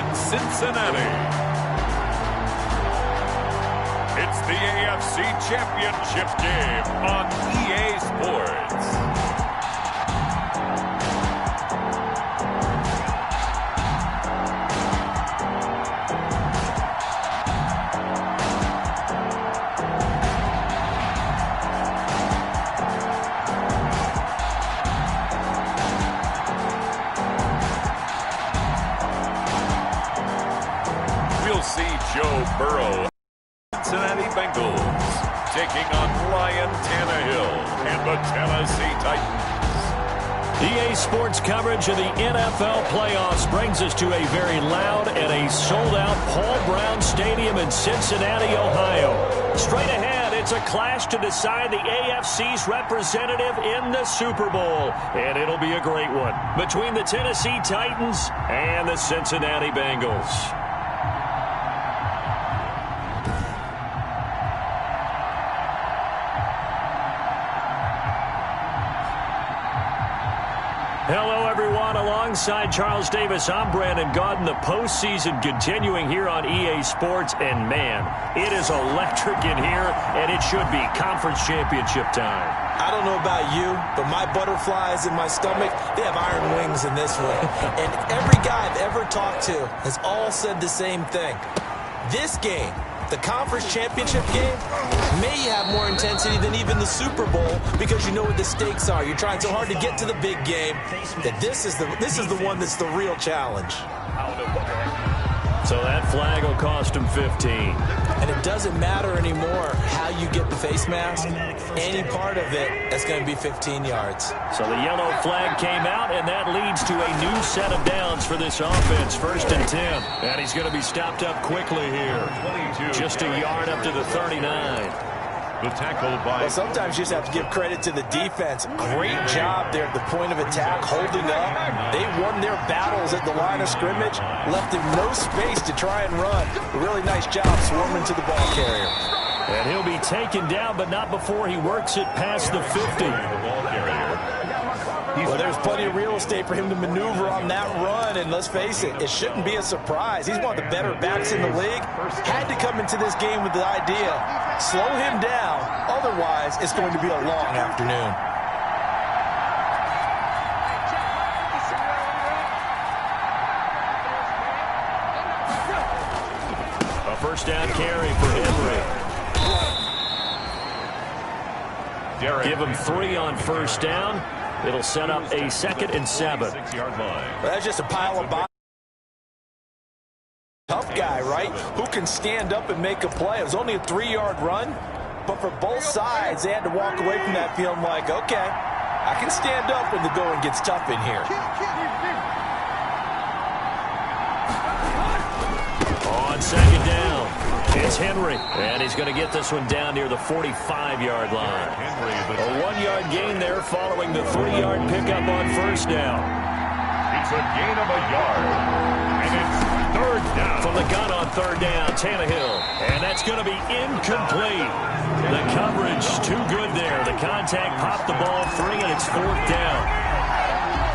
and Cincinnati. It's the AFC Championship game on EA Sports. We'll see Joe Burrow, Cincinnati Bengals, taking on Ryan Tannehill and the Tennessee Titans. EA Sports coverage of the NFL playoffs brings us to a very loud and a sold-out Paul Brown Stadium in Cincinnati, Ohio. Straight ahead, it's a clash to decide the AFC's representative in the Super Bowl, and it'll be a great one between the Tennessee Titans and the Cincinnati Bengals. Hello, everyone. Alongside Charles Davis, I'm Brandon Gaudin. The postseason continuing here on EA Sports. And, man, it is electric in here, and it should be conference championship time. I don't know about you, but my butterflies in my stomach, they have iron wings in this one. And every guy I've ever talked to has all said the same thing. This game, the conference championship game, may have more intensity than even the Super Bowl because you know what the stakes are. You're trying so hard to get to the big game that this is the one that's the real challenge. So that flag will cost him 15. And it doesn't matter anymore how you get the face mask. Any part of it, that's going to be 15 yards. So the yellow flag came out, and that leads to a new set of downs for this offense. 1st and 10. And he's going to be stopped up quickly here. Just a yard up to the 39. The tackle by... Well, sometimes you just have to give credit to the defense. Great job there at the point of attack, holding up. They won their battles at the line of scrimmage, left him no space to try and run. A really nice job swarming to the ball carrier. And he'll be taken down, but not before he works it past the 50. Well, there's plenty of real estate for him to maneuver on that run, and let's face it, it shouldn't be a surprise. He's one of the better backs in the league. Had to come into this game with the idea, slow him down, otherwise it's going to be a long afternoon. A first down carry for Henry. Give him 3 on first down. It'll set up a 2nd and 7. Well, that's just a pile of bodies. Tough guy, right? Who can stand up and make a play? It was only a 3-yard run, but for both sides, they had to walk away from that feeling like, okay, I can stand up when the going gets tough in here. On 2nd down, it's Henry, and he's going to get this one down near the 45-yard line. A 1-yard gain there following the 3-yard pickup on first down. It's a gain of a yard, and it's 3rd down. From the gun on 3rd down, Tannehill, and that's going to be incomplete. The coverage too good there. The contact popped the ball free, and it's 4th down.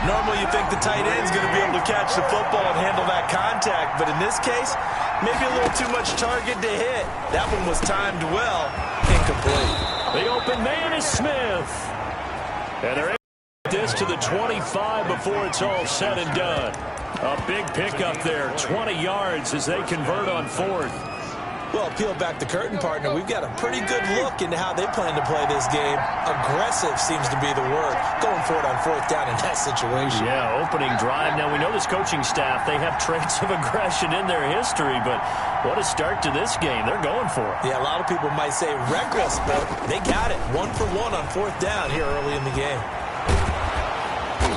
Normally you think the tight end's going to be able to catch the football and handle that contact, but in this case, maybe a little too much target to hit. That one was timed well. Incomplete. The open man is Smith. And they're able to get this to the 25 before it's all said and done. A big pickup there, 20 yards as they convert on 4th. Well, peel back the curtain, partner. We've got a pretty good look into how they plan to play this game. Aggressive seems to be the word. Going for it on 4th down in that situation. Yeah, opening drive. Now, we know this coaching staff, they have traits of aggression in their history, but what a start to this game. They're going for it. Yeah, a lot of people might say reckless, but they got it. 1 for 1 on 4th down here early in the game.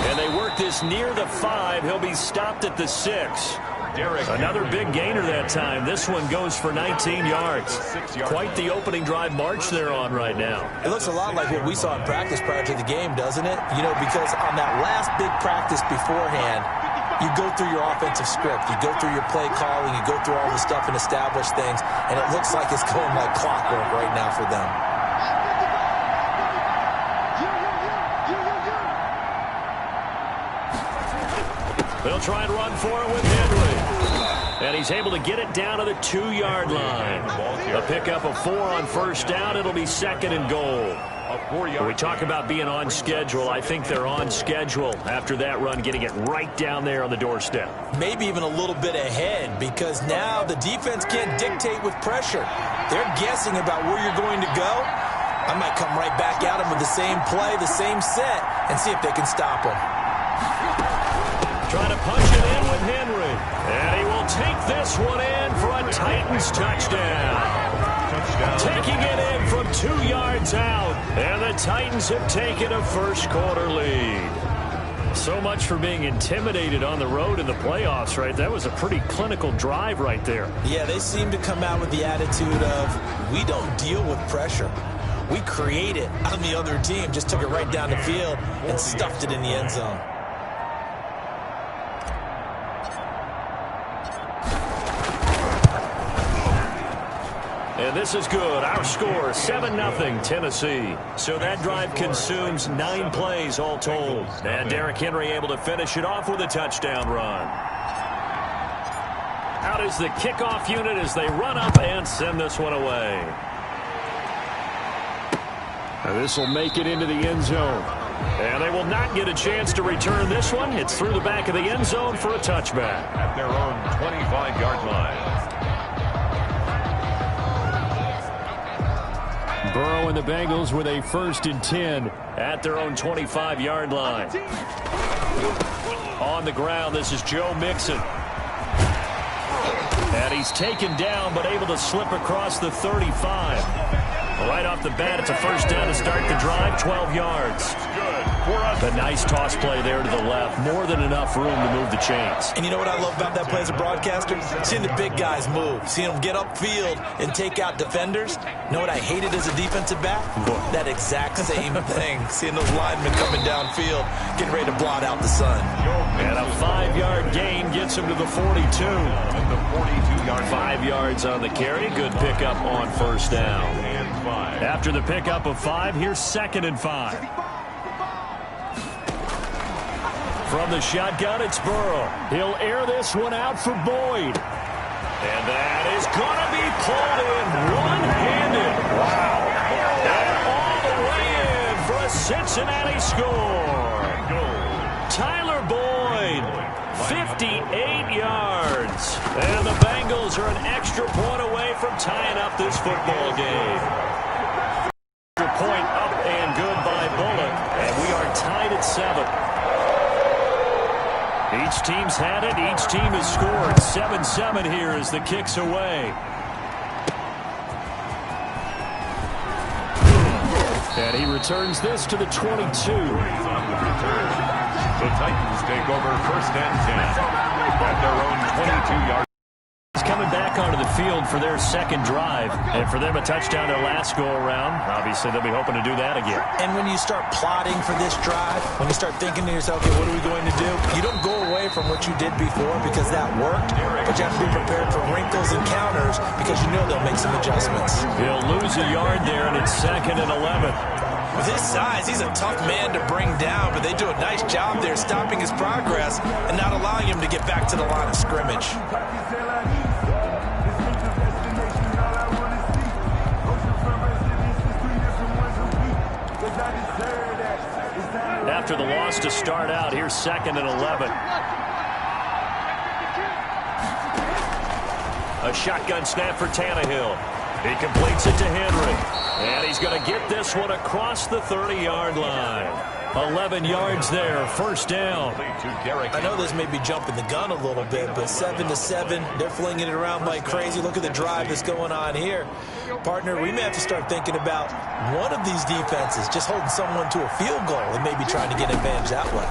And they work this near the 5. He'll be stopped at the 6. Another big gainer that time. This one goes for 19 yards. Quite the opening drive march they're on right now. It looks a lot like what we saw in practice prior to the game, doesn't it? You know, because on that last big practice beforehand, you go through your offensive script, you go through your play calling, you go through all the stuff and establish things, and it looks like it's going like clockwork right now for them. They'll try and run for it with Henry. And he's able to get it down to the 2-yard line. A pickup of 4 on first down. It'll be 2nd and goal. When we talk about being on schedule, I think they're on schedule after that run, getting it right down there on the doorstep. Maybe even a little bit ahead, because now the defense can't dictate with pressure. They're guessing about where you're going to go. I might come right back at them with the same play, the same set, and see if they can stop them. Trying to punch it in with Henry. And he will take this one in for a Titans touchdown. Taking it in from 2 yards out. And the Titans have taken a first-quarter lead. So much for being intimidated on the road in the playoffs, right? That was a pretty clinical drive right there. Yeah, they seem to come out with the attitude of, we don't deal with pressure. We create it on the other team. Just took it right down the field and stuffed it in the end zone. And this is good. Our score, 7-0 Tennessee. So that drive consumes 9 plays all told. And Derrick Henry able to finish it off with a touchdown run. Out is the kickoff unit as they run up and send this one away. And this will make it into the end zone. And they will not get a chance to return this one. It's through the back of the end zone for a touchback. At their own 25-yard line. Burrow and the Bengals with a 1st and 10 at their own 25-yard line. On the ground, this is Joe Mixon. And he's taken down, but able to slip across the 35. Right off the bat, it's a first down to start the drive, 12 yards. A nice toss play there to the left. More than enough room to move the chains. And you know what I love about that play as a broadcaster? Seeing the big guys move. Seeing them get upfield and take out defenders. You know what I hated as a defensive back? That exact same thing. Seeing those linemen coming downfield, getting ready to blot out the sun. And a 5-yard gain gets him to the 42. 5 yards on the carry. Good pickup on first down. After the pickup of 5, here's 2nd and 5. From the shotgun, it's Burrow. He'll air this one out for Boyd. And that is going to be pulled in one-handed. Wow. And all the way in for a Cincinnati score. Tyler Boyd, 58 yards. And the Bengals are an extra point away from tying up this football game. Point up and good by Bullock. And we are tied at 7. Each team's had it. Each team has scored. 7-7 here as the kick's away. And he returns this to the 22. The Titans take over 1st and 10 at their own 22-yard. Coming back onto the field for their 2nd drive, and for them a touchdown their last go-around. Obviously, they'll be hoping to do that again. And when you start plotting for this drive, when you start thinking to yourself, okay, what are we going to do? You don't go away from what you did before because that worked, but you have to be prepared for wrinkles and counters because you know they'll make some adjustments. He'll lose a yard there, and it's 2nd and 11. With his size, he's a tough man to bring down, but they do a nice job there stopping his progress and not allowing him to get back to the line of scrimmage. After the loss to start out, here's 2nd and 11. A shotgun snap for Tannehill. He completes it to Henry. And he's going to get this one across the 30-yard line. 11 yards there, first down. I know this may be jumping the gun a little bit, but 7-7, they're flinging it around like crazy. Look at the drive that's going on here. Partner, we may have to start thinking about one of these defenses just holding someone to a field goal and maybe trying to get advantage that way.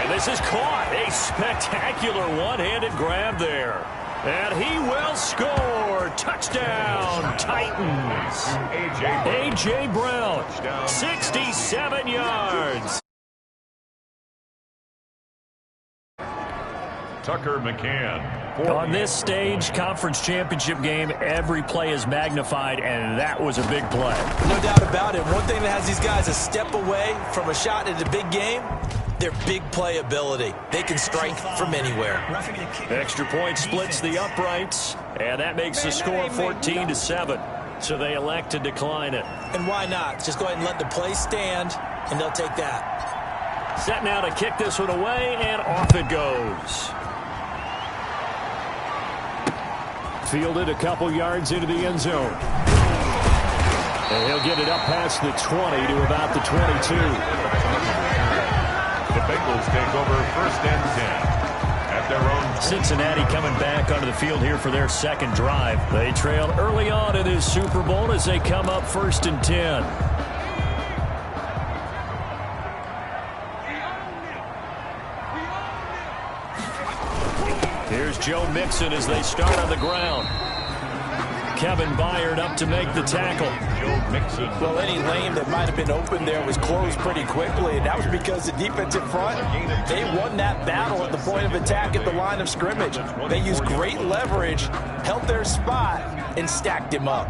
And this is caught. A spectacular one-handed grab there. And he will score. Touchdown, Titans. A.J. Brown, 67 yards. Tucker McCann. On this stage, conference championship game, every play is magnified, and that was a big play. No doubt about it. One thing that has these guys a step away from a shot at a big game, Their big play ability. They can strike from anywhere. Extra point splits the uprights, and that makes the score 14-7. So they elect to decline it. And why not? Just go ahead and let the play stand, and they'll take that. Set now to kick this one away, and off it goes. Fielded a couple yards into the end zone. And he'll get it up past the 20 to about the 22. The Bengals take over 1st and 10 at their own. Cincinnati coming back onto the field here for their second drive. They trailed early on in this Super Bowl as they come up 1st and 10. Here's Joe Mixon as they start on the ground. Kevin Byard up to make the tackle. Joe Mixon. Well, any lane that might have been open there was closed pretty quickly, and that was because the defensive front, they won that battle at the point of attack at the line of scrimmage. They used great leverage, held their spot, and stacked him up.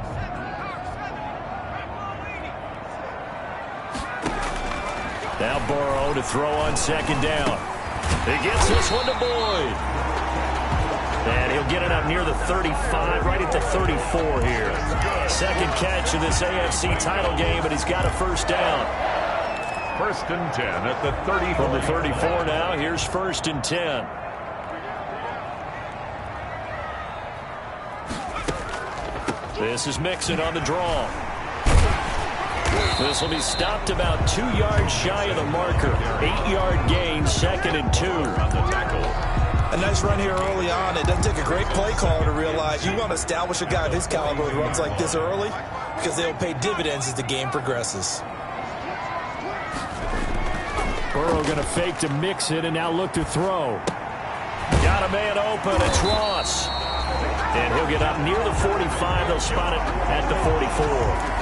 Now Burrow to throw on 2nd down. He gets this one to Boyd. And he'll get it up near the 35, right at the 34 here. Second catch in this AFC title game, and he's got a 1st down. 1st and 10 at the 34. From the 34 now, here's 1st and 10. This is Mixon on the draw. This will be stopped about 2 yards shy of the marker. 8-yard gain, 2nd and 2. A nice run here early on. It doesn't take a great play caller to realize you want to establish a guy of his caliber who runs like this early because they'll pay dividends as the game progresses. Burrow going to fake to Mixon and now look to throw. Got a man open. It's Ross. And he'll get up near the 45. They'll spot it at the 44.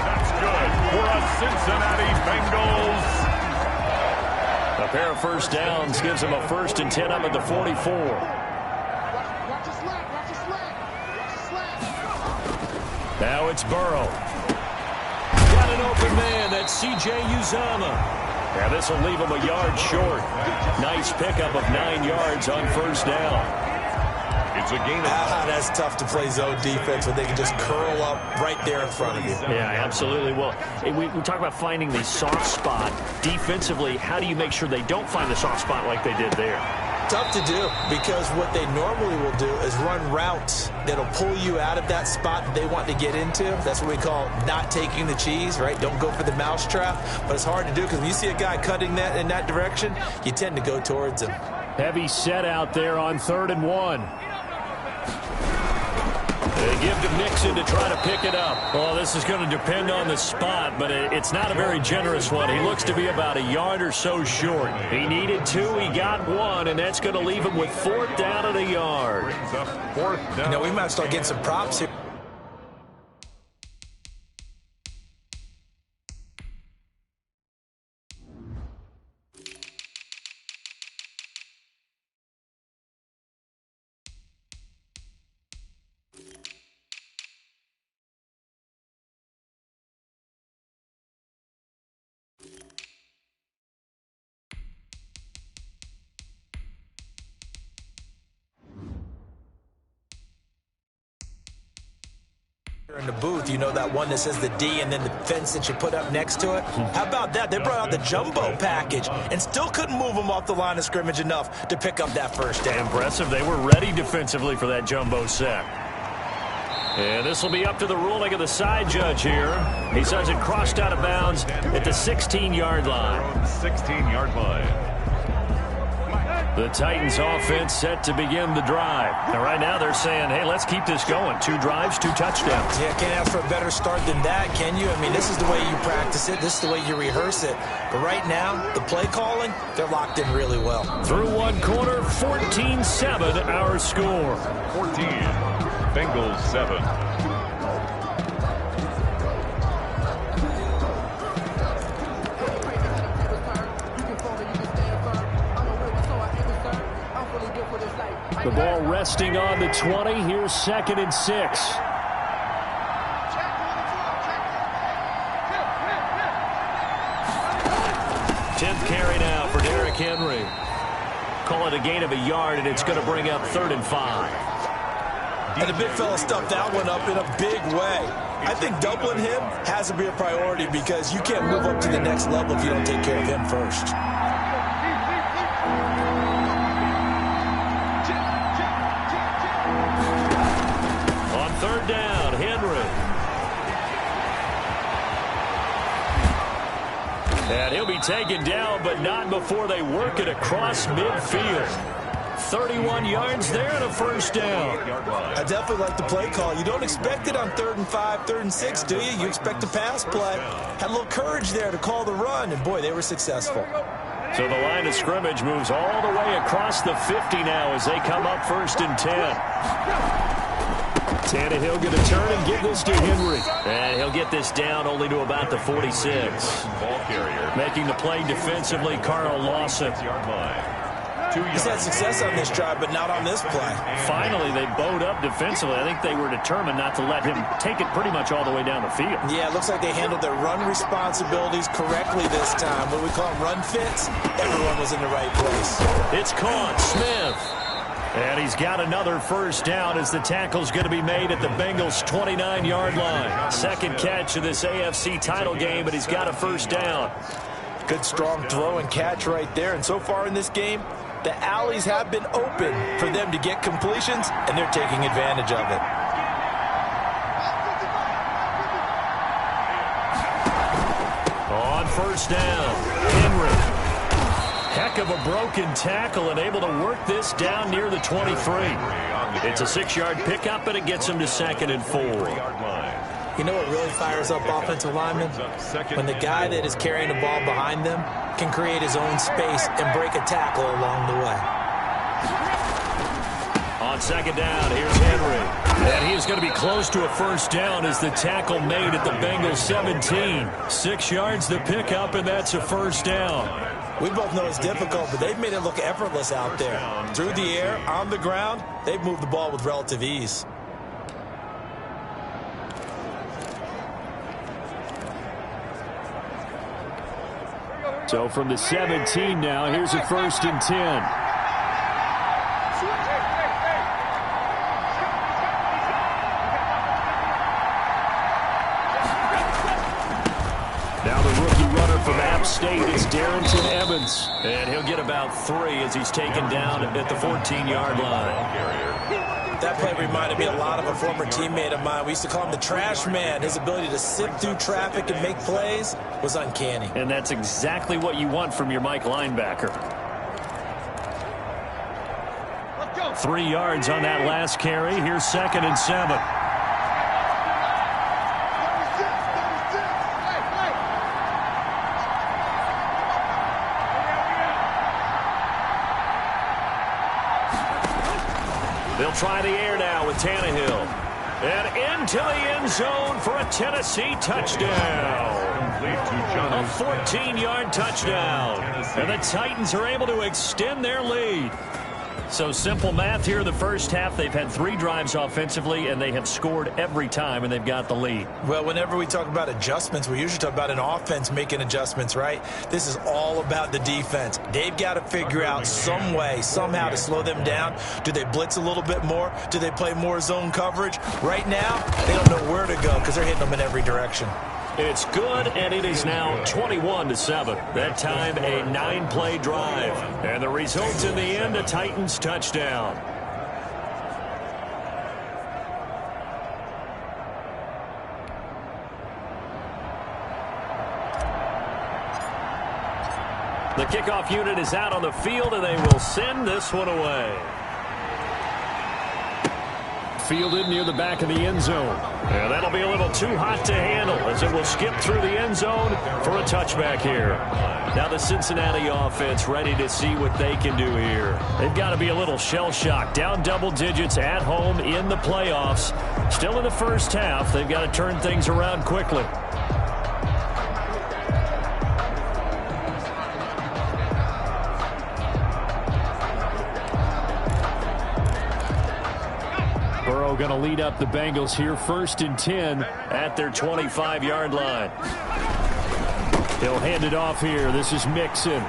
That's good for a Cincinnati Bengals. A pair of 1st downs gives him a 1st and 10 up at the 44. Now it's Burrow. Got an open man. That's C.J. Uzomah. Now this will leave him a yard short. Nice pickup of 9 yards on 1st down. It's a gain of That's tough to play zone defense when they can just curl up right there in front of you. Yeah, absolutely. Well, we talk about finding the soft spot. Defensively, how do you make sure they don't find the soft spot like they did there? Tough to do because what they normally will do is run routes that'll pull you out of that spot that they want to get into. That's what we call not taking the cheese, right? Don't go for the mousetrap. But it's hard to do because when you see a guy cutting that in that direction, you tend to go towards him. Heavy set out there on 3rd and 1. They give to Mixon to try to pick it up. Well, this is going to depend on the spot, but it's not a very generous one. He looks to be about a yard or so short. He needed 2. He got 1, and that's going to leave him with 4th down and a yard. brings up 4th down. You know, we might start getting some props here. In the booth, you know that one that says the D and then the fence that you put up next to it? How about that? They brought out the jumbo package and still couldn't move them off the line of scrimmage enough to pick up that 1st down. Impressive. They were ready defensively for that jumbo set. And this will be up to the ruling of the side judge here. He says it crossed out of bounds at the 16-yard line. 16-yard line. The Titans offense set to begin the drive. And right now they're saying, hey, let's keep this going. 2 drives, 2 touchdowns. Yeah, can't ask for a better start than that, can you? I mean, this is the way you practice it. This is the way you rehearse it. But right now, the play calling, they're locked in really well. Through 1 quarter, 14-7 our score. 14. Bengals 7. The ball resting on the 20. Here's 2nd and 6. 10th carry now for Derrick Henry. Call it a gain of a yard, and it's going to bring up 3rd and 5. And the big fella stuffed that one up in a big way. I think doubling him has to be a priority because you can't move up to the next level if you don't take care of him first. On 3rd down, Henry. And he'll be taken down, but not before they work it across midfield. 31 yards there and a 1st down. I definitely like the play call. You don't expect it on 3rd and 5, 3rd and 6, do you? You expect a pass play. Had a little courage there to call the run, and boy, they were successful. So the line of scrimmage moves all the way across the 50 now as they come up 1st and 10. Tannehill going to turn and give this to Henry. And he'll get this down only to about the 46. Making the play defensively, Carl Lawson. He's had success on this drive, but not on this play. Finally, they bowed up defensively. I think they were determined not to let him take it pretty much all the way down the field. Yeah, it looks like they handled their run responsibilities correctly this time. What we call them run fits, everyone was in the right place. It's caught. Smith. And he's got another 1st down as the tackle's going to be made at the Bengals' 29-yard line. Second catch of this AFC title game, but he's got a 1st down. Good, strong throw and catch right there. And so far in this game, the alleys have been open for them to get completions, and they're taking advantage of it. On 1st down, Henry. Heck of a broken tackle and able to work this down near the 23. It's a 6-yard pickup, and it gets him to 2nd and 4. You know what really fires up offensive linemen? When the guy that is carrying the ball behind them can create his own space and break a tackle along the way. On 2nd down, here's Henry. And he is going to be close to a 1st down as the tackle made at the Bengals 17. 6 yards the pickup, and that's a 1st down. We both know it's difficult, but they've made it look effortless out there. Through the air, on the ground, they've moved the ball with relative ease. So from the 17 now, here's a 1st and 10. Now the rookie runner from App State is Darrington Evans. And he'll get about 3 as he's taken down at the 14-yard line. That play reminded me a lot of a former teammate of mine. We used to call him the trash man. His ability to sift through traffic and make plays was uncanny. And that's exactly what you want from your Mike linebacker. 3 yards on that last carry. Here's 2nd and 7. They'll try the air now with Tannehill. And into the end zone for a Tennessee touchdown. A 14-yard touchdown. And the Titans are able to extend their lead. So simple math here in the first half. They've had 3 drives offensively, and they have scored every time, and they've got the lead. Well, whenever we talk about adjustments, we usually talk about an offense making adjustments, right? This is all about the defense. They've got to figure out some way, somehow to slow them down. Do they blitz a little bit more? Do they play more zone coverage? Right now, they don't know where to go because they're hitting them in every direction. It's good, and it is now 21-7. That time, a 9-play drive. And the result in the end, a Titans touchdown. The kickoff unit is out on the field, and they will send this one away. Fielded near the back of the end zone. And that'll be a little too hot to handle as it will skip through the end zone for a touchback here. Now the Cincinnati offense ready to see what they can do here. They've got to be a little shell-shocked. Down double digits at home in the playoffs. Still in the first half. They've got to turn things around quickly. Going to lead up the Bengals here, 1st and 10 at their 25-yard line. He'll hand it off here. This is Mixon.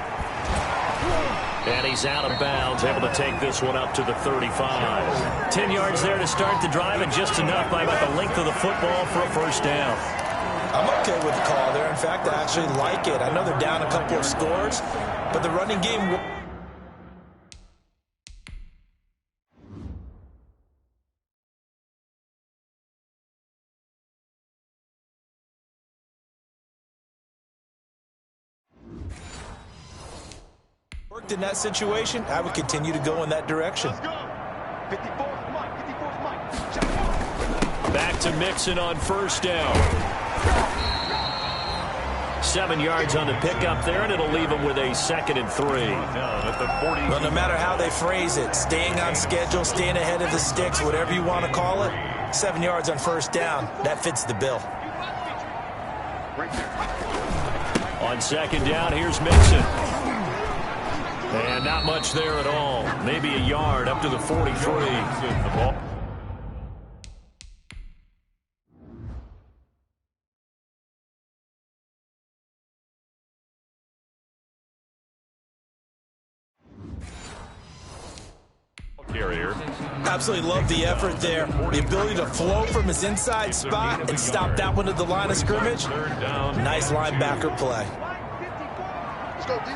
And he's out of bounds, able to take this one up to the 35. 10 yards there to start the drive, and just enough by about the length of the football for a first down. I'm okay with the call there. In fact, I actually like it. I know they're down a couple of scores, but the running game... worked in that situation, I would continue to go in that direction. Back to Mixon on first down. 7 yards on the pickup there, and it'll leave him with a 2nd and 3. Well, no matter how they phrase it, staying on schedule, staying ahead of the sticks, whatever you want to call it, 7 yards on first down, that fits the bill. On 2nd down, here's Mixon. And not much there at all. Maybe a yard up to the 43. Carrier. Absolutely love the effort there. The ability to flow from his inside spot and stop that one at the line of scrimmage. Nice linebacker play. Let's go, D.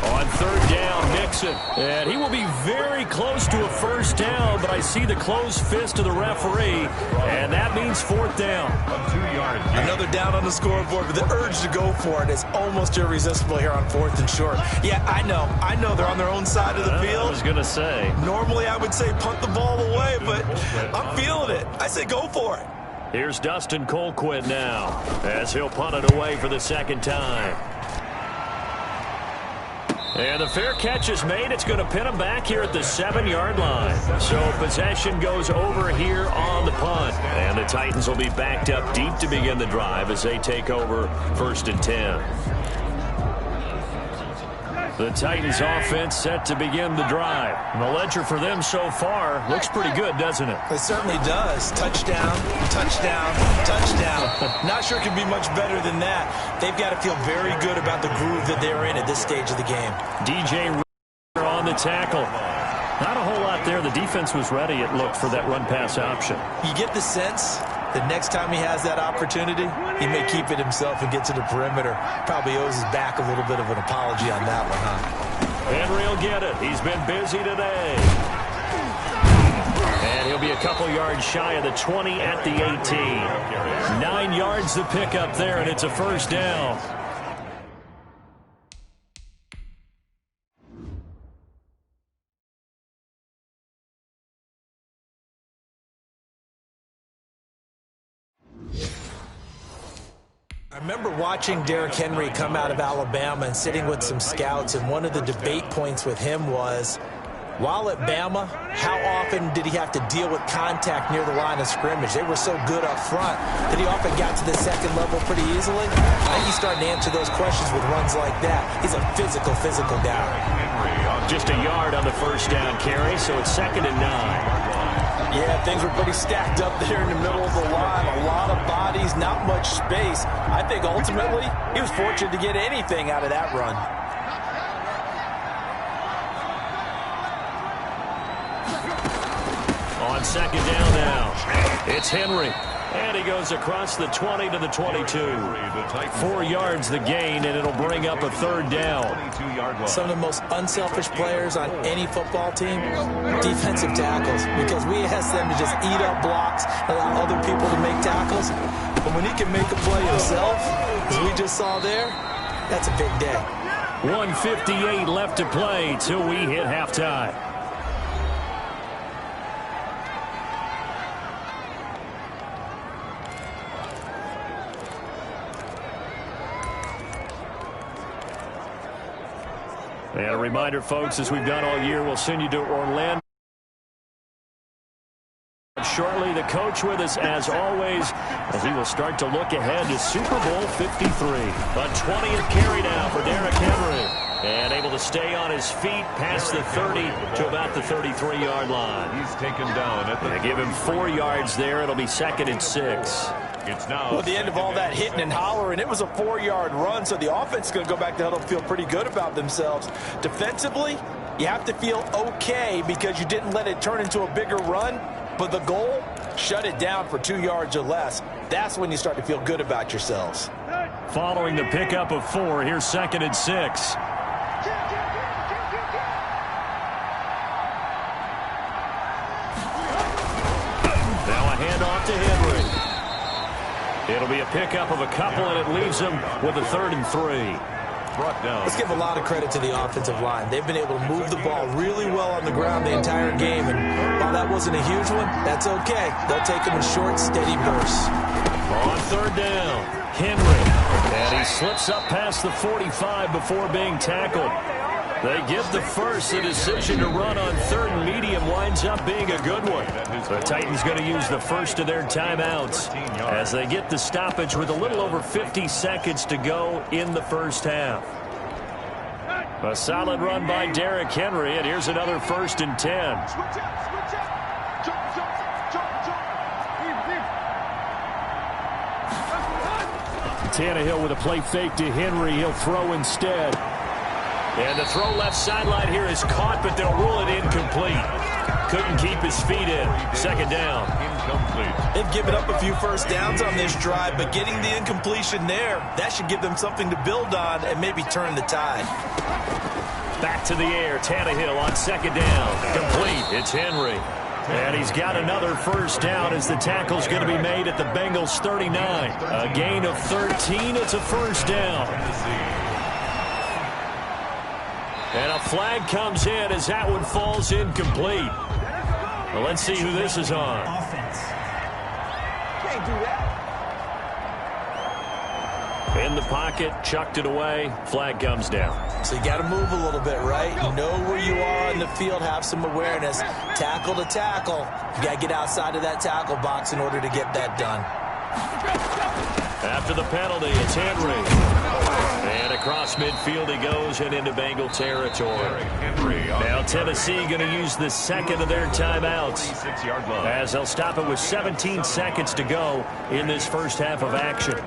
On 3rd down, Mixon. And he will be very close to a first down, but I see the closed fist of the referee, and that means 4th down. A 2-yard gain. Another down on the scoreboard, but the urge to go for it is almost irresistible here on 4th and short. Yeah, I know they're on their own side of the field. I was going to say. Normally I would say punt the ball away, but I'm feeling it. I say go for it. Here's Dustin Colquitt now, as he'll punt it away for the 2nd time. And the fair catch is made. It's going to pin him back here at the 7-yard line. So possession goes over here on the punt. And the Titans will be backed up deep to begin the drive as they take over 1st and 10. The Titans offense set to begin the drive. And the ledger for them so far looks pretty good, doesn't it? It certainly does. Touchdown, touchdown, touchdown. Not sure it can be much better than that. They've got to feel very good about the groove that they're in at this stage of the game. DJ on the tackle. Not a whole lot there. The defense was ready, it looked, for that run-pass option. You get the sense that next time he has that opportunity, he may keep it himself and get to the perimeter. Probably owes his back a little bit of an apology on that one, huh? Henry will get it. He's been busy today. And he'll be a couple yards shy of the 20 at the 18. 9 yards to pick up there, and it's a first down. I remember watching Derrick Henry come out of Alabama and sitting with some scouts, and one of the debate points with him was, while at Bama, how often did he have to deal with contact near the line of scrimmage? They were so good up front that he often got to the 2nd level pretty easily. I think he's starting to answer those questions with runs like that. He's a physical guy. Just a yard on the first down carry, so it's 2nd and 9. Yeah, things were pretty stacked up there in the middle of the line. A lot of bodies, not much space. I think ultimately he was fortunate to get anything out of that run. On 2nd down now, it's Henry. And he goes across the 20 to the 22. 4 yards the gain, and it'll bring up a 3rd down. Some of the most unselfish players on any football team, defensive tackles, because we ask them to just eat up blocks, allow other people to make tackles. But when he can make a play himself, as we just saw there, that's a big day. 1:58 left to play till we hit halftime. And a reminder, folks, as we've done all year, we'll send you to Orlando shortly. The coach with us, as always, as he will start to look ahead to Super Bowl 53. A 20th carry now for Derrick Henry. And able to stay on his feet past the 30 to about the 33-yard line. He's taken down at the... They give him 4 yards there. It'll be 2nd and 6. It's now. Well, at the end of all that hitting and hollering, it was a 4-yard run, so the offense is going to go back to huddle and feel pretty good about themselves. Defensively, you have to feel okay because you didn't let it turn into a bigger run, but the goal, shut it down for 2 yards or less. That's when you start to feel good about yourselves. Following the pickup of 4, here's 2nd and 6. Now a handoff to Henry. It'll be a pickup of a couple, and it leaves him with a 3rd and 3. Brought down. Let's give a lot of credit to the offensive line. They've been able to move the ball really well on the ground the entire game, and while that wasn't a huge one, that's okay. They'll take them in short, steady bursts. On 3rd down, Henry. And he slips up past the 45 before being tackled. They get the first. The decision to run on 3rd and medium winds up being a good one. The Titans going to use the first of their timeouts as they get the stoppage with a little over 50 seconds to go in the first half. A solid run by Derrick Henry, and here's another 1st and 10. Tannehill with a play fake to Henry. He'll throw instead. And the throw left sideline here is caught, but they'll rule it incomplete. Couldn't keep his feet in. 2nd down. Incomplete. They've given up a few first downs on this drive, but getting the incompletion there, that should give them something to build on and maybe turn the tide. Back to the air. Tannehill on 2nd down. Complete. It's Henry. And he's got another first down as the tackle's going to be made at the Bengals 39. A gain of 13. It's a first down. And a flag comes in as that one falls incomplete. Well, let's see who this is on. Offense. Can't do that. In the pocket, chucked it away. Flag comes down. So you got to move a little bit, right? Know where you are in the field, have some awareness. Tackle to tackle. You got to get outside of that tackle box in order to get that done. After the penalty, it's Henry. And across midfield he goes and into Bengal territory. Now Tennessee going to use the 2nd of their timeouts as they'll stop it with 17 seconds to go in this first half of action.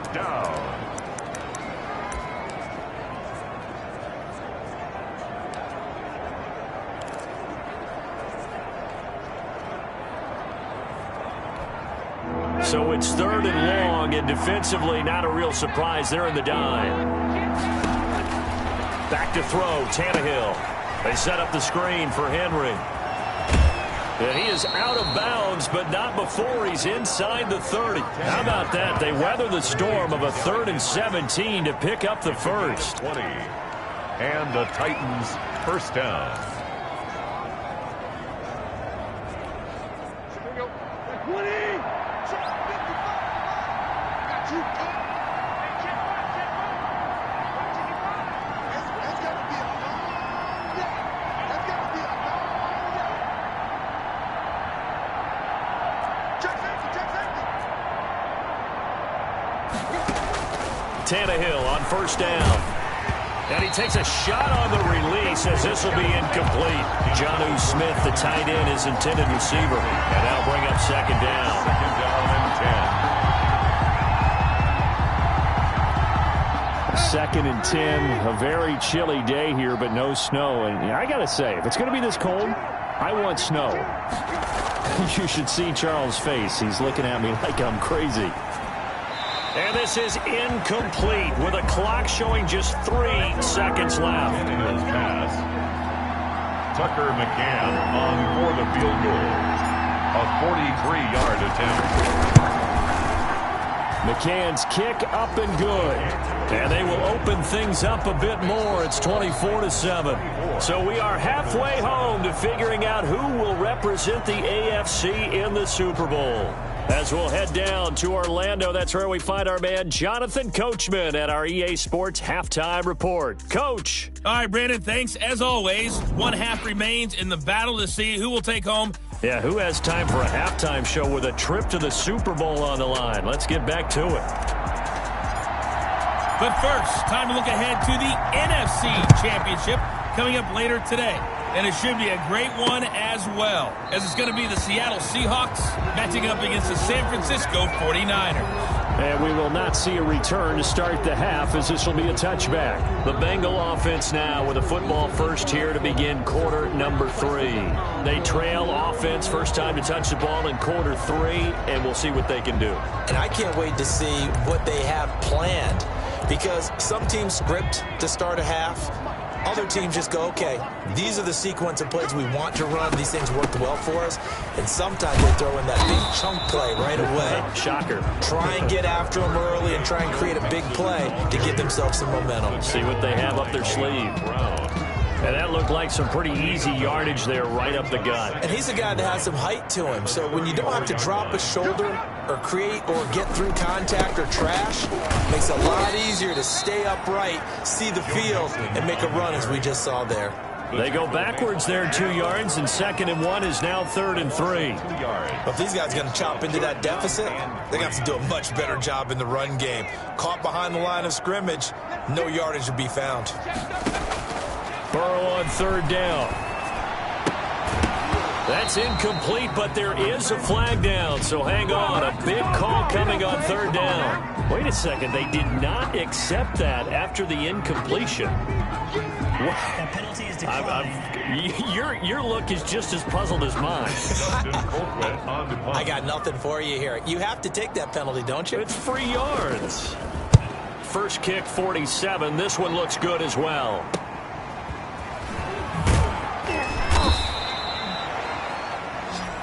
So it's 3rd and long, and defensively not a real surprise. They're in the dime. Back to throw, Tannehill. They set up the screen for Henry. And he is out of bounds, but not before he's inside the 30. How about that? They weather the storm of a 3rd and 17 to pick up the first. 20. And the Titans first down. Tannehill on first down. And he takes a shot on the release as this will be incomplete. Jonnu Smith, the tight end, his intended receiver. And that'll bring up 2nd down. 2nd down and 10. 2nd and 10. A very chilly day here, but no snow. And I got to say, if it's going to be this cold, I want snow. You should see Charles' face. He's looking at me like I'm crazy. And this is incomplete with a clock showing just 3 seconds left. Tannehill's pass. Tucker McCann on for the field goal. A 43-yard attempt. McCann's kick up and good. And they will open things up a bit more. It's 24-7. So we are halfway home to figuring out who will represent the AFC in the Super Bowl. As we'll head down to Orlando, that's where we find our man Jonathan Coachman at our EA Sports Halftime Report. Coach. All right, Brandon, thanks. As always, 1 half remains in the battle to see who will take home. Yeah, who has time for a halftime show with a trip to the Super Bowl on the line? Let's get back to it. But first, time to look ahead to the NFC Championship coming up later today. And it should be a great one as well, as it's going to be the Seattle Seahawks matching up against the San Francisco 49ers. And we will not see a return to start the half, as this will be a touchback. The Bengal offense now with a football first here to begin quarter number 3. They trail offense, first time to touch the ball in quarter 3, and we'll see what they can do. And I can't wait to see what they have planned, because some teams script to start a half. Other teams just go, okay, these are the sequence of plays we want to run. These things worked well for us. And sometimes they throw in that big chunk play right away. Shocker. Try and get after them early and try and create a big play to give themselves some momentum. See what they have up their sleeve. And that looked like some pretty easy yardage there right up the gut. And he's a guy that has some height to him. So when you don't have to drop a shoulder or create or get through contact or trash, it makes it a lot easier to stay upright, see the field, and make a run as we just saw there. They go backwards there 2 yards, and 2nd and 1 is now 3rd and 3. If these guys are going to chop into that deficit, they're going to have to do a much better job in the run game. Caught behind the line of scrimmage, no yardage to be found. Burrow on 3rd down. That's incomplete, but there is a flag down, so hang on. A big call coming on 3rd down. Wait a second, they did not accept that after the incompletion. Your look is just as puzzled as mine. I got nothing for you here. You have to take that penalty, don't you? It's 3 yards. First kick, 47. This one looks good as well.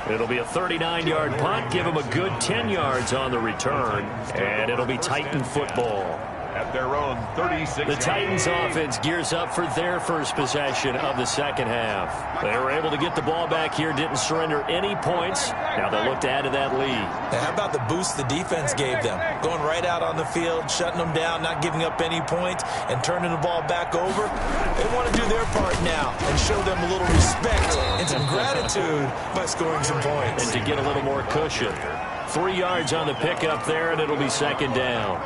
It'll be a 39-yard punt. Give them a good 10 yards on the return. And it'll be Titan football. At their own 36. The Titans offense gears up for their first possession of the second half. They were able to get the ball back here, didn't surrender any points. Now they'll look to add to that lead. Now, how about the boost the defense gave them? Going right out on the field, shutting them down, not giving up any points, and turning the ball back over. They want to do their part now and show them a little respect and some gratitude by scoring some points. And to get a little more cushion. 3 yards on the pickup there, and it'll be 2nd down.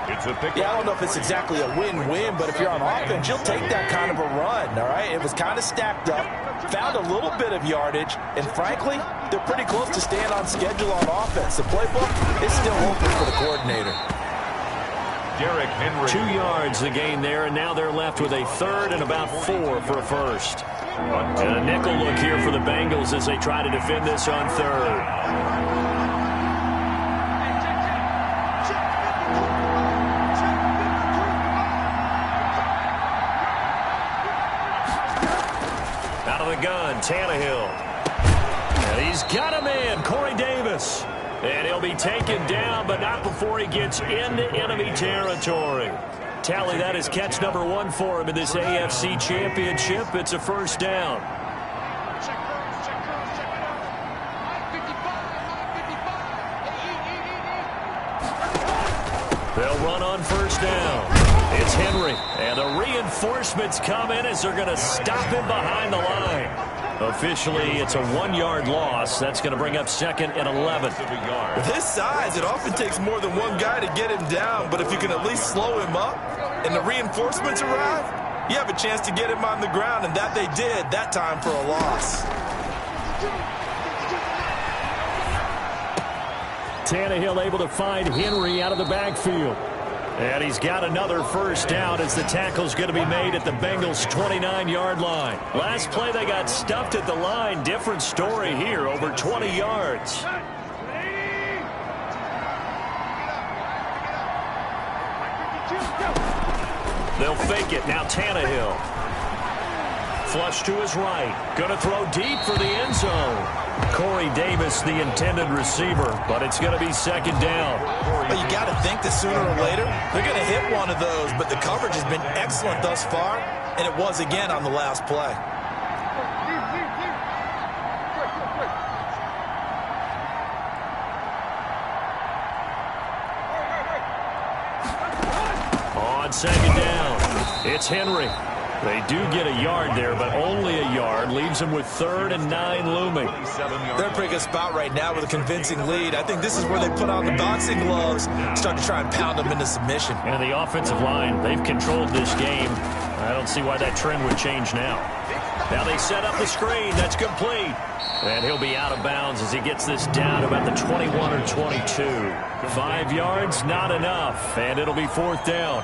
Yeah, I don't know if it's exactly a win-win, but if you're on offense, you'll take that kind of a run, all right? It was kind of stacked up, found a little bit of yardage, and frankly, they're pretty close to staying on schedule on offense. The playbook is still open for the coordinator. Derrick Henry. 2 yards the gain there, and now they're left with a 3rd and about 4 for a first. And a nickel look here for the Bengals as they try to defend this on 3rd. Gun, Tannehill. And he's got him in, Corey Davis. And he'll be taken down, but not before he gets into enemy territory. Tally, that is catch number 1 for him in this AFC Championship. It's a first down. They'll run on first down. It's Henry, and the reinforcements come in as they're going to stop him behind the line. Officially, it's a 1-yard loss. That's going to bring up 2nd and 11. With his size, it often takes more than one guy to get him down, but if you can at least slow him up and the reinforcements arrive, you have a chance to get him on the ground, and that they did that time for a loss. Tannehill able to find Henry out of the backfield. And he's got another first down as the tackle's going to be made at the Bengals' 29-yard line. Last play, they got stuffed at the line. Different story here, over 20 yards. They'll fake it. Now Tannehill. Flush to his right. Going to throw deep for the end zone. Corey Davis, the intended receiver, but it's going to be 2nd down. Well, you got to think that sooner or later they're going to hit one of those, but the coverage has been excellent thus far, and it was again on the last play. On 2nd down, it's Henry. They do get a yard there, but only a yard. Leaves them with 3rd and 9 looming. They're in a pretty good spot right now with a convincing lead. I think this is where they put on the boxing gloves, start to try and pound them into submission. And the offensive line, they've controlled this game. I don't see why that trend would change now. Now they set up the screen. That's complete. And he'll be out of bounds as he gets this down to about the 21 or 22. 5 yards, not enough. And it'll be 4th down.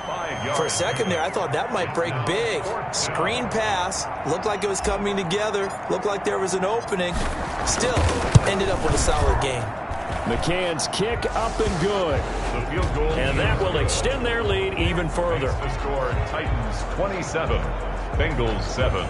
For a second there, I thought that might break big. Screen pass. Looked like it was coming together. Looked like there was an opening. Still, ended up with a solid game. McCann's kick up and good. The field goal. And that will extend their lead even further. The score, Titans 27, Bengals 7.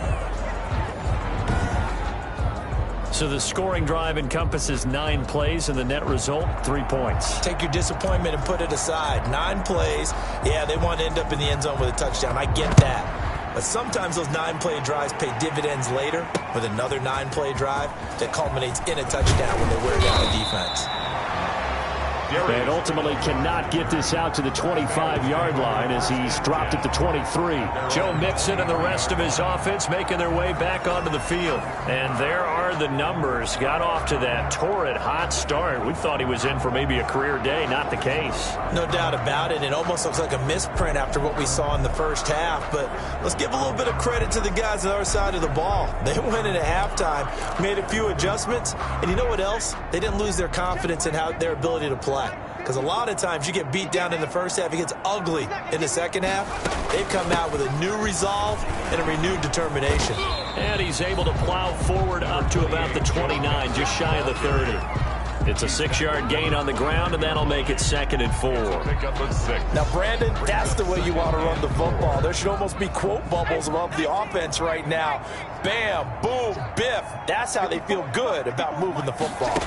So the scoring drive encompasses 9 plays, and the net result, 3 points. Take your disappointment and put it aside. 9 plays. Yeah, they want to end up in the end zone with a touchdown. I get that. But sometimes those 9-play drives pay dividends later with another 9-play drive that culminates in a touchdown when they wear down a defense. And ultimately cannot get this out to the 25-yard line as he's dropped at the 23. Joe Mixon and the rest of his offense making their way back onto the field. And there are the numbers. Got off to that torrid hot start. We thought he was in for maybe a career day. Not the case. No doubt about it. It almost looks like a misprint after what we saw in the first half. But let's give a little bit of credit to the guys on the other side of the ball. They went in at halftime, made a few adjustments. And you know what else? They didn't lose their confidence in their ability to play. Because a lot of times you get beat down in the first half, it gets ugly in the second half. They've come out with a new resolve and a renewed determination. And he's able to plow forward up to about the 29, just shy of the 30. It's a 6-yard gain on the ground, and that'll make it 2nd and 4. Pick up a 6. Now, Brandon, that's the way you want to run the football. There should almost be quote bubbles above the offense right now. Bam, boom, biff. That's how they feel good about moving the football.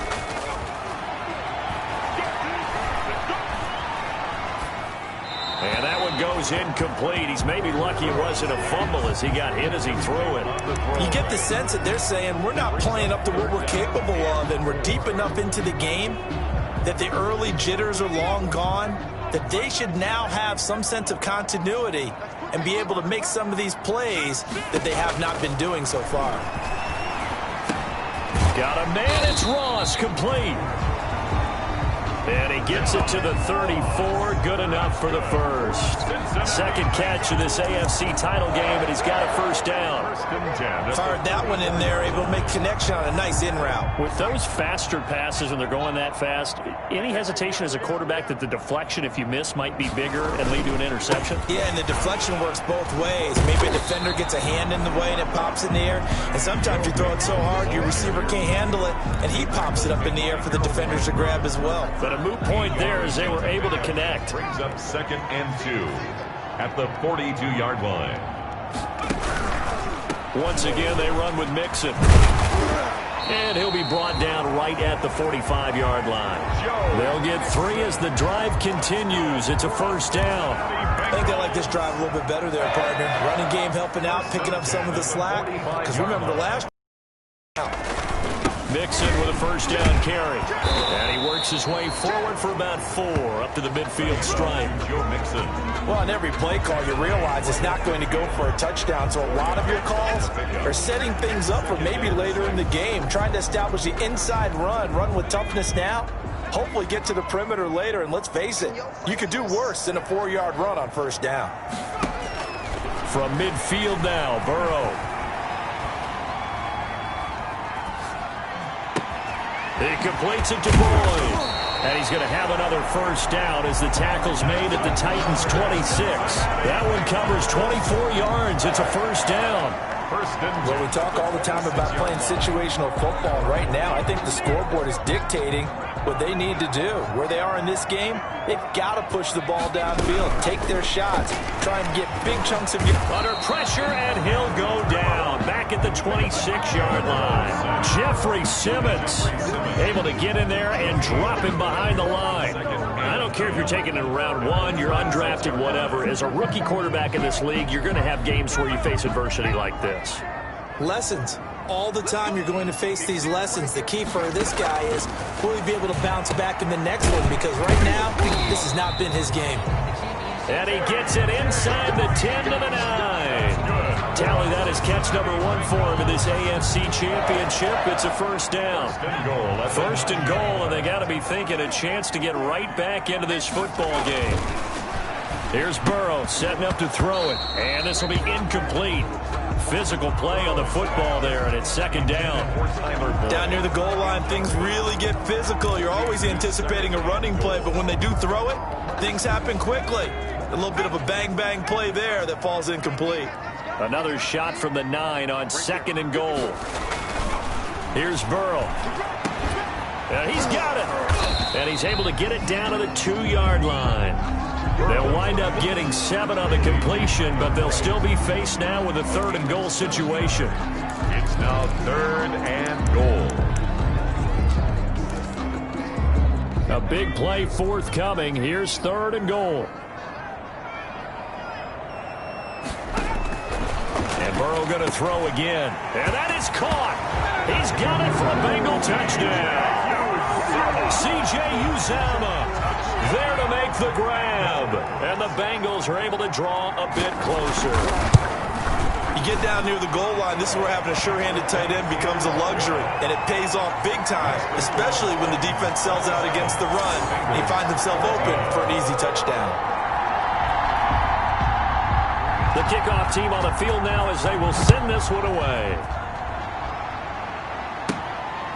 And that one goes incomplete. He's maybe lucky it wasn't a fumble as he got hit as he threw it. You get the sense that they're saying we're not playing up to what we're capable of, and we're deep enough into the game that the early jitters are long gone, that they should now have some sense of continuity and be able to make some of these plays that they have not been doing so far. Got a man. It's Ross, complete. And he gets it to the 34. Good enough for the first. Second catch of this AFC title game, and he's got a first down. Fired that one in there, able to make connection on a nice in route. With those faster passes when they're going that fast, any hesitation as a quarterback that the deflection, if you miss, might be bigger and lead to an interception? Yeah, and the deflection works both ways. Maybe a defender gets a hand in the way and it pops in the air. And sometimes you throw it so hard your receiver can't handle it, and he pops it up in the air for the defenders to grab as well. But a moot point there as they were able to connect. Brings up 2nd and 2 at the 42-yard line. Once again, they run with Mixon. And he'll be brought down right at the 45-yard line. They'll get 3 as the drive continues. It's a first down. I think they like this drive a little bit better there, partner. Running game helping out, picking up some of the slack. Because remember the last Mixon with a first down carry. And he works his way forward for about 4 up to the midfield stripe. Joe Mixon. Well, on every play call, you realize it's not going to go for a touchdown. So a lot of your calls are setting things up for maybe later in the game, trying to establish the inside run with toughness now. Hopefully get to the perimeter later, and let's face it, you could do worse than a 4-yard run on first down. From midfield now, Burrow. He completes it to Boyd. And he's going to have another first down as the tackle's made at the Titans' 26. That one covers 24 yards. It's a first down. Well, we talk all the time about playing situational football. Right now, I think the scoreboard is dictating what they need to do. Where they are in this game, they've got to push the ball downfield, take their shots, try and get big chunks of... Under pressure, and he'll go down. Back at the 26-yard line. Jeffrey Simmons able to get in there and drop him behind the line. I don't care if you're taking it in round 1, you're undrafted, whatever. As a rookie quarterback in this league, you're going to have games where you face adversity like this. Lessons. All the time you're going to face these lessons. The key for this guy is will he be able to bounce back in the next one, because right now, this has not been his game. And he gets it inside the 10 to the 9. Tally that is catch number 1 for him in this AFC Championship. It's a first down. First and goal, and they got to be thinking a chance to get right back into this football Here's Burrow setting up to throw it, and this will be incomplete. physical play on the football there, and it's second down. Down near the goal line, things really get physical. You're always anticipating a running play, but when they do throw it, things happen quickly. A little bit of a bang-bang play there that falls incomplete. Another shot from the 9 on second and goal. Here's Burrow. And he's got it. And he's able to get it down to the 2-yard line. They'll wind up getting 7 on the completion, but they'll still be faced now with a 3rd and goal situation. It's now 3rd and goal. A big play forthcoming. Here's 3rd and goal. And Burrow going to throw again. And that is caught. He's got it for a Bengal touchdown. C.J. Uzomah there to make the grab. And the Bengals are able to draw a bit closer. You get down near the goal line, this is where having a sure-handed tight end becomes a luxury. And it pays off big time, especially when the defense sells out against the run. And he finds himself open for an easy touchdown. The kickoff team on the field now as they will send this one away.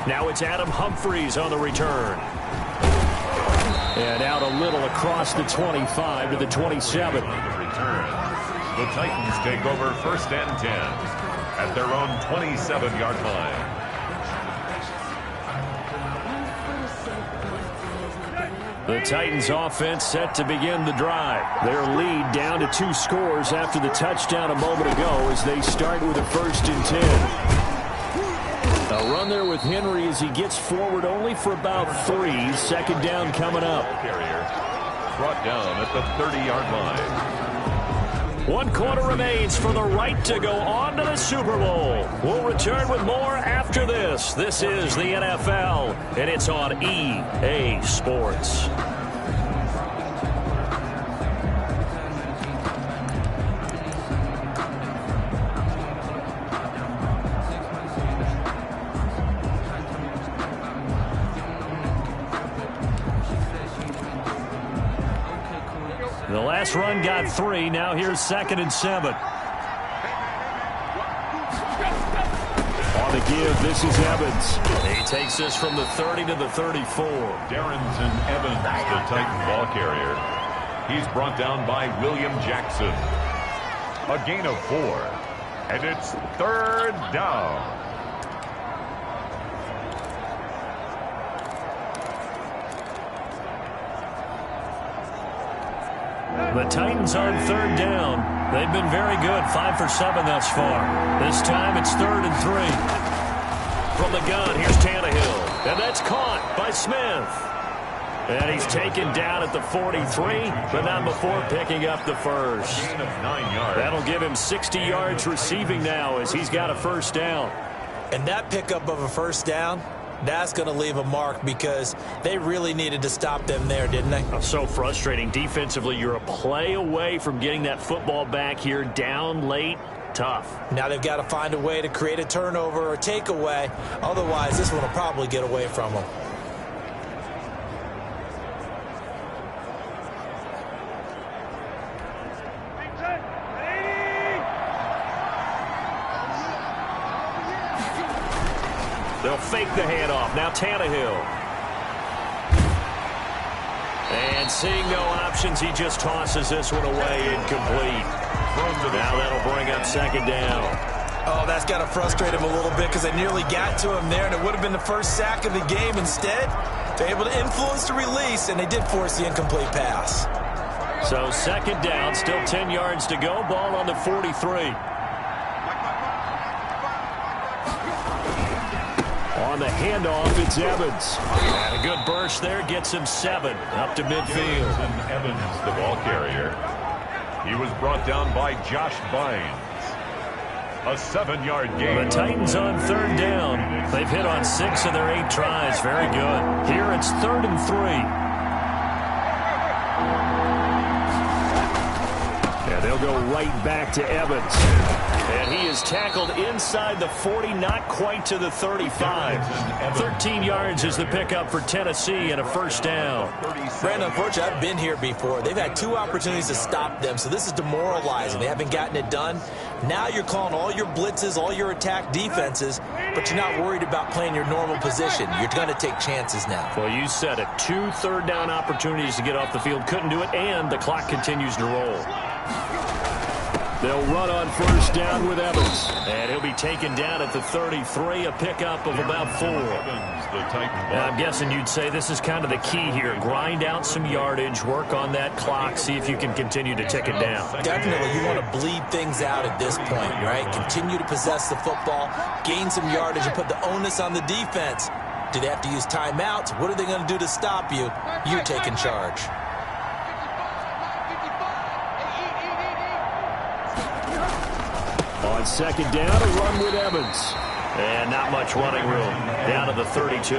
Now it's Adam Humphries on the return. And out a little across the 25 to the 27. The Titans take over 1st and 10 at their own 27-yard line. The Titans offense set to begin the drive. Their lead down to 2 scores after the touchdown a moment ago as they start with a 1st and 10. A run there with Henry as he gets forward only for about 3. 2nd down coming up. Carrier brought down at the 30-yard line. 1 quarter remains for the right to go on to the Super Bowl. We'll return with more after this. This is the NFL, and it's on EA Sports. The last run got 3. Now here's 2nd and 7. On the give, this is Evans. He takes this from the 30 to the 34. Darrington Evans, the Titan ball carrier. He's brought down by William Jackson. A gain of 4. And it's 3rd down. The Titans on 3rd down. They've been very good, 5 for 7 thus far. This time it's 3rd and 3. From the gun, here's Tannehill. And that's caught by Smith. And he's taken down at the 43, but not before picking up the 1st. Gain of 9 yards. That'll give him 60 yards receiving now as he's got a 1st down. And that pickup of a 1st down, that's going to leave a mark because they really needed to stop them there, didn't they? So frustrating. Defensively, you're a play away from getting that football back here down late. Tough. Now they've got to find a way to create a turnover or takeaway. Otherwise, this one will probably get away from them. They'll fake the handoff. Now Tannehill. And seeing no options, he just tosses this one away incomplete. Now that'll bring up 2nd down. Oh, that's got to frustrate him a little bit because they nearly got to him there, and it would have been the first sack of the game. Instead, they're able to influence the release, and they did force the incomplete pass. So 2nd down, still 10 yards to go. Ball on the 43. On the handoff, it's Evans. And a good burst there gets him 7 up to midfield. And Evans, the ball carrier. He was brought down by Josh Bynes. A 7-yard gain. The Titans on 3rd down. They've hit on 6 of their 8 tries. Very good. Here it's 3rd and 3. And they'll go right back to Evans. And he is tackled inside the 40, not quite to the 35. 13 yards is the pickup for Tennessee and a first down. Brandon, unfortunately, I've been here before. They've had 2 opportunities to stop them, so this is demoralizing. They haven't gotten it done. Now you're calling all your blitzes, all your attack defenses, but you're not worried about playing your normal position. You're going to take chances now. Well, you said it. 2 third-down opportunities to get off the field. Couldn't do it, and the clock continues to roll. They'll run on first down with Evans. And he'll be taken down at the 33, a pickup of about 4. I'm guessing you'd say this is kind of the key here. Grind out some yardage, work on that clock, see if you can continue to tick it down. Definitely, you want to bleed things out at this point, right? Continue to possess the football, gain some yardage, and put the onus on the defense. Do they have to use timeouts? What are they going to do to stop you? You're taking charge. On second down, a run with Evans. And not much running room. Down to the 32.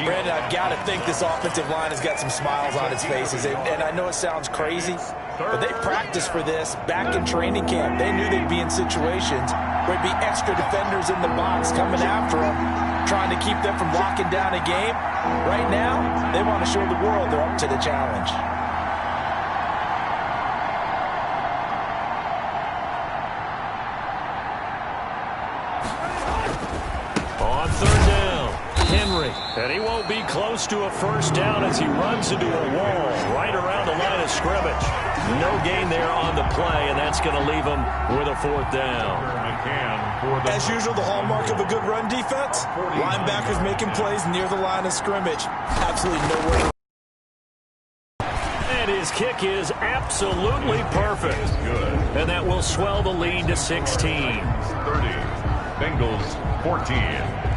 Brandon, I've got to think this offensive line has got some smiles on its faces. And I know it sounds crazy, but they practiced for this back in training camp. They knew they'd be in situations where it'd be extra defenders in the box coming after them, trying to keep them from locking down a game. Right now, they want to show the world they're up to the challenge. And he won't be close to a first down as he runs into a wall right around the line of scrimmage. No gain there on the play, and that's going to leave him with a 4th down. As usual, the hallmark of a good run defense, linebackers making plays near the line of scrimmage. Absolutely nowhere. And his kick is absolutely perfect. Good. And that will swell the lead to 16. 30. Bengals 14.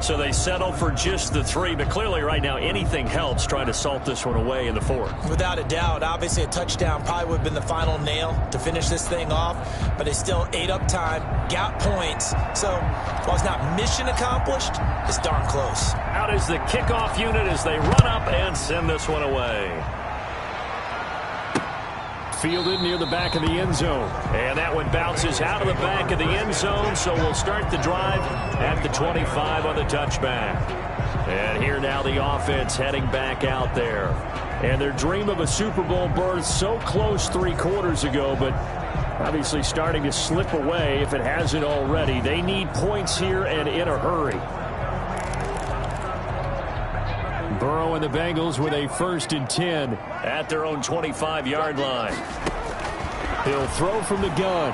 So they settle for just the 3, but clearly right now anything helps trying to salt this one away in the 4th. Without a doubt, obviously a touchdown probably would have been the final nail to finish this thing off, but they still ate up time, got points. So while it's not mission accomplished, it's darn close. Out is the kickoff unit as they run up and send this one away. Fielded near the back of the end zone. And that one bounces out of the back of the end zone, so we'll start the drive at the 25 on the touchback. And here now the offense heading back out there. And their dream of a Super Bowl berth so close 3 quarters ago, but obviously starting to slip away if it hasn't already. They need points here and in a hurry. Burrow and the Bengals with a 1st and 10 at their own 25-yard line. He'll throw from the gun.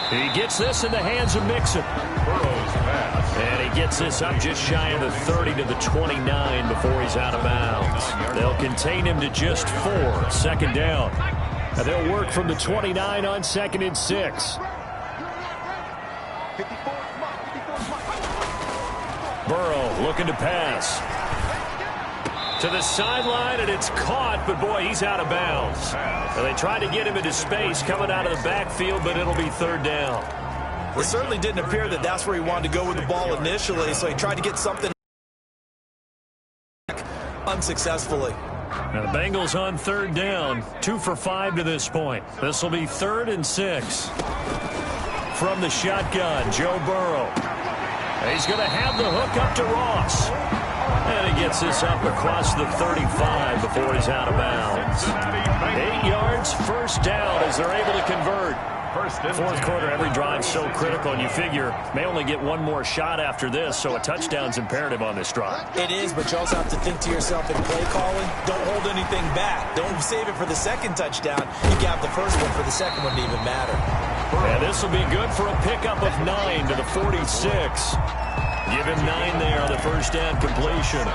He gets this in the hands of Mixon. Burrow's pass. And he gets this up just shy of the 30 to the 29 before he's out of bounds. They'll contain him to just 4. 2nd down. And they'll work from the 29 on 2nd and 6. Burrow looking to pass. To the sideline, and it's caught, but boy, he's out of bounds. And they tried to get him into space coming out of the backfield, but it'll be 3rd down. It certainly didn't appear that that's where he wanted to go with the ball initially, so he tried to get something unsuccessfully. Now the Bengals on 3rd down, 2 for 5 to this point. This will be 3rd and 6. From the shotgun, Joe Burrow. He's going to have the hook up to Ross. And he gets this up across the 35 before he's out of bounds. 8 yards, 1st down as they're able to convert. 4th quarter, every drive so critical, and you figure may only get one more shot after this, so a touchdown's imperative on this drive. It is, but you also have to think to yourself in play calling, don't hold anything back. Don't save it for the 2nd touchdown. You got the 1st one for the 2nd one to even matter. And this will be good for a pickup of 9 to the 46. Give him 9 there on the 1st down completion.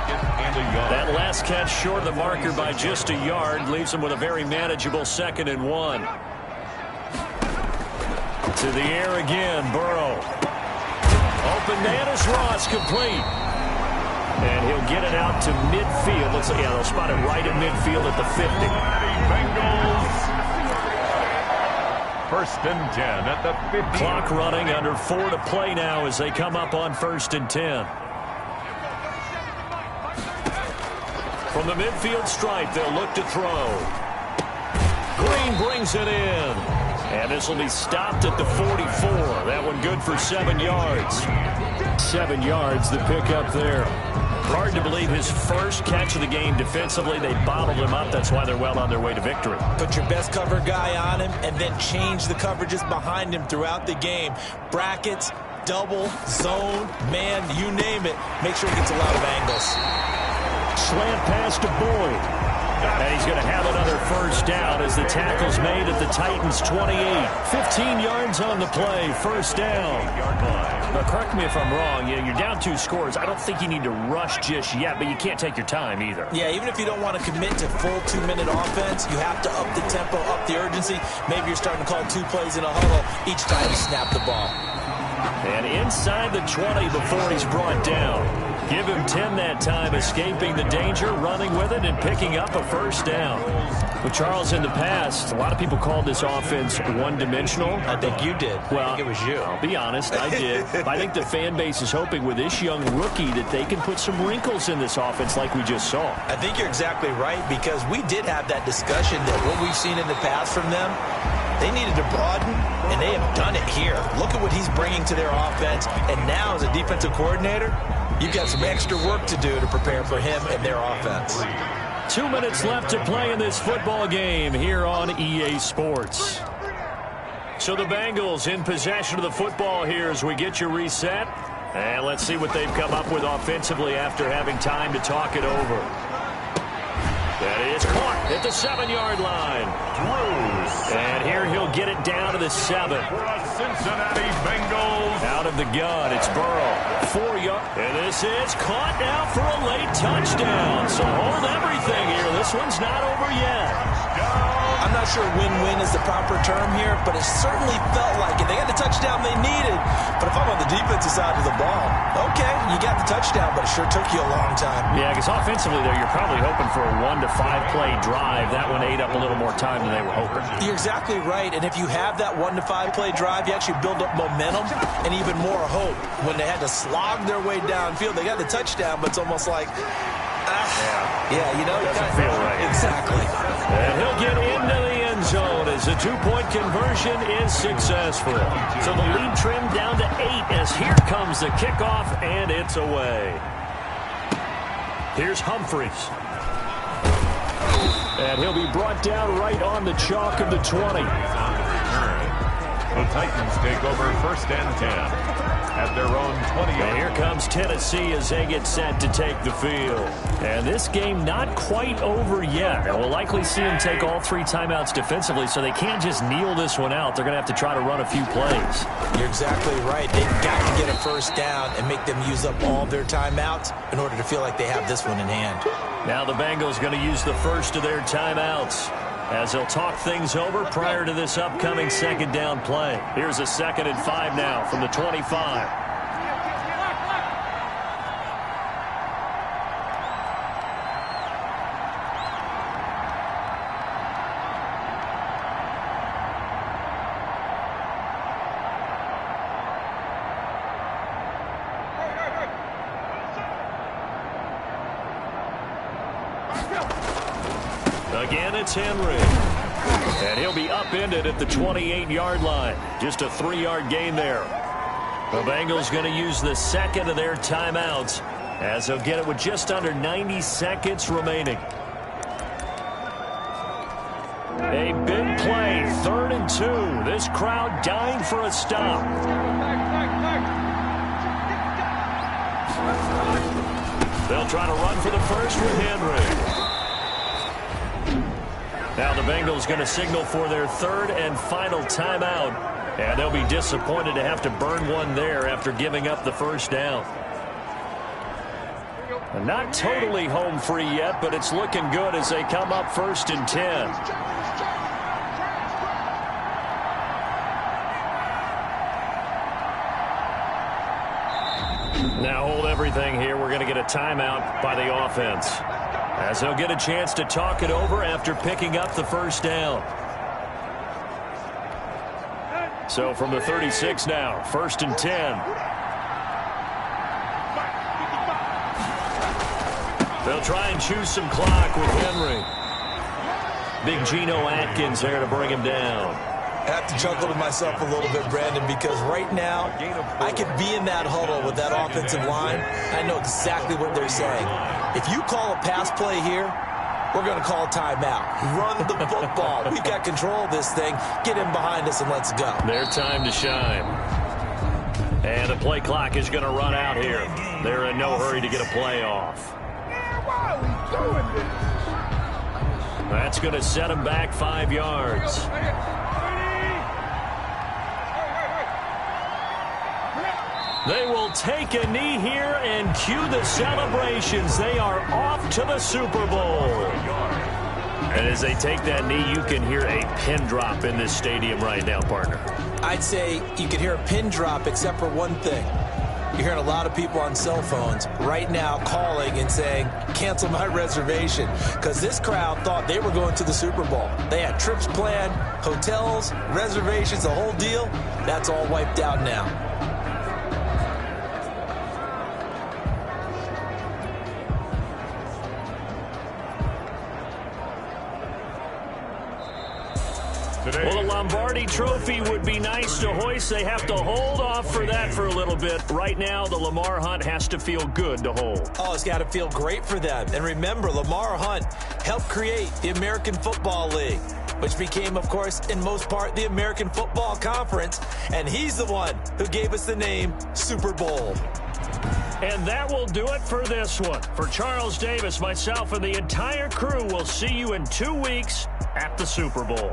That last catch short of the marker by just a yard leaves him with a very manageable 2nd and 1. To the air again, Burrow. Open man is Ross, complete. And he'll get it out to midfield. Looks like, yeah, they'll spot it right at midfield at the 50. Bengals. 1st and 10 at the 50. Clock running, under 4 to play now as they come up on 1st and 10. From the midfield stripe, they'll look to throw. Green brings it in. And this will be stopped at the 44. That one good for 7 yards. 7 yards, the pickup there. Hard to believe his first catch of the game defensively. They bottled him up. That's why they're well on their way to victory. Put your best cover guy on him and then change the coverages behind him throughout the game. Brackets, double, zone, man, you name it. Make sure he gets a lot of angles. Slant pass to Boyd. And he's going to have another first down as the tackle's made at the Titans' 28. 15 yards on the play, first down. Now, correct me if I'm wrong. You're down 2 scores. I don't think you need to rush just yet, but you can't take your time either. Yeah, even if you don't want to commit to full 2-minute offense, you have to up the tempo, up the urgency. Maybe you're starting to call 2 plays in a huddle each time you snap the ball. And inside the 20 before he's brought down. Give him 10 that time, escaping the danger, running with it, and picking up a first down. With Charles in the past, a lot of people called this offense one-dimensional. I think you did. Well, I think it was you. I'll be honest, I did. I think the fan base is hoping with this young rookie that they can put some wrinkles in this offense like we just saw. I think you're exactly right, because we did have that discussion that what we've seen in the past from them, they needed to broaden, and they have done it here. Look at what he's bringing to their offense, and now as a defensive coordinator, you've got some extra work to do to prepare for him and their offense. 2 minutes left to play in this football game here on EA Sports. So the Bengals in possession of the football here as we get you reset. And let's see what they've come up with offensively after having time to talk it over. That is caught at the 7-yard line. And here he'll get it down to the 7. For a Cincinnati Bengals. Out of the gun, it's Burrow. 4 yards. And this is caught now for a late touchdown. So hold everything here. This one's not over yet. I'm not sure win-win is the proper term here, but it certainly felt like it. They got the touchdown they needed. But if I'm on the defensive side of the ball, okay, you got the touchdown, but it sure took you a long time. Yeah, because offensively there, you're probably hoping for a 1 to 5 play drive. That one ate up a little more time than they were hoping. You're exactly right. And if you have that 1 to 5 play drive, you actually build up momentum and even more hope. When they had to slog their way downfield, they got the touchdown, but it's almost like, yeah, you know, doesn't feel right. Exactly. And he'll get into the end zone as the 2-point conversion is successful. So the lead trimmed down to 8 as here comes the kickoff, and it's away. Here's Humphries. And he'll be brought down right on the chalk of the 20. The Titans take over first and 10 at their own 20. And here comes Tennessee as they get set to take the field. And this game not quite over yet. And we'll likely see them take all 3 timeouts defensively, so they can't just kneel this one out. They're going to have to try to run a few plays. You're exactly right. They've got to get a first down and make them use up all their timeouts in order to feel like they have this one in hand. Now the Bengals going to use the first of their timeouts as they'll talk things over prior to this upcoming second down play. Here's a 2nd and 5 now from the 25. Again, it's Henry. And he'll be upended at the 28-yard line. Just a 3-yard gain there. The Bengals going to use the 2nd of their timeouts as they'll get it with just under 90 seconds remaining. A big play, 3rd and 2. This crowd dying for a stop. They'll try to run for the first with Henry. Now the Bengals going to signal for their 3rd and final timeout. And they'll be disappointed to have to burn one there after giving up the first down. And not totally home free yet, but it's looking good as they come up 1st and 10. Now hold everything here. We're going to get a timeout by the offense, as they'll get a chance to talk it over after picking up the first down. So from the 36 now, 1st and 10. They'll try and choose some clock with Henry. Big Geno Atkins there to bring him down. I have to chuckle to myself a little bit, Brandon, because right now I could be in that huddle with that offensive line. I know exactly what they're saying. If you call a pass play here, we're going to call a timeout. Run the football. We've got control of this thing. Get in behind us and let's go. Their time to shine. And the play clock is going to run out here. They're in no hurry to get a play off. Why are we doing this? That's going to set him back 5 yards. They will take a knee here and cue the celebrations. They are off to the Super Bowl. And as they take that knee, you can hear a pin drop in this stadium right now, partner. I'd say you could hear a pin drop except for one thing. You're hearing a lot of people on cell phones right now calling and saying, cancel my reservation, because this crowd thought they were going to the Super Bowl. They had trips planned, hotels, reservations, the whole deal. That's all wiped out now. Well, the Lombardi Trophy would be nice to hoist. They have to hold off for that for a little bit. Right now, the Lamar Hunt has to feel good to hold. Oh, it's got to feel great for them. And remember, Lamar Hunt helped create the American Football League, which became, of course, in most part, the American Football Conference. And he's the one who gave us the name Super Bowl. And that will do it for this one. For Charles Davis, myself, and the entire crew, we'll see you in 2 weeks at the Super Bowl.